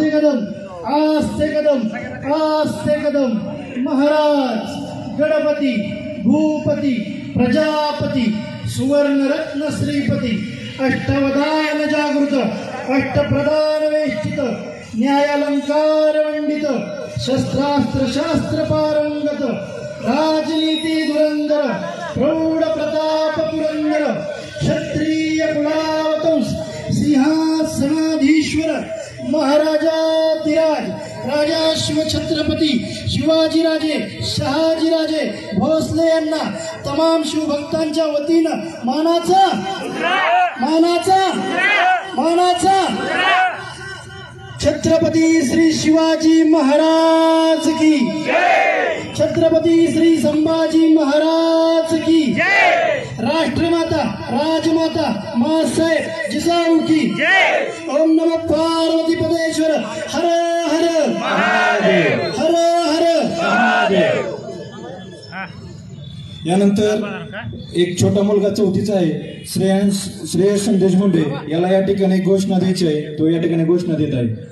आस्ते कदम आस्ते कदम आस्ते कदम। महाराज गणपती भूपती प्रजापती सुवर्णरत्न श्रीपती अष्टवधान जागृत अष्टप्रधान वेष्टित न्यायालंकार मंडित शस्त्रास्त्र शास्त्र पारंगत राजनीती धुरंधर प्रौढ प्रताप पुरंदर क्षत्रिय कुलावतंस सिंहासनाधीश्वर महाराजाधिराज राजाश्व छत्रपती शिवाजीराजे शहाजीराजे भोसले यांना तमाम शिवभक्तांच्या वतीनं मानाचा मानाचा मानाचा छत्रपती श्री शिवाजी महाराज की छत्रपती श्री संभाजी महाराज की राष्ट्रमाता राजमाता मासाहेब जिजाऊ की ओम नमः पार्वती पदेश्वर हर हर महादेव हर हर महादेव। यानंतर एक छोटा मुलगा चौथीचा आहे श्रेयस संदेश मुंडे याला या ठिकाणी घोषणा द्यायची आहे तो या ठिकाणी घोषणा देत आहे।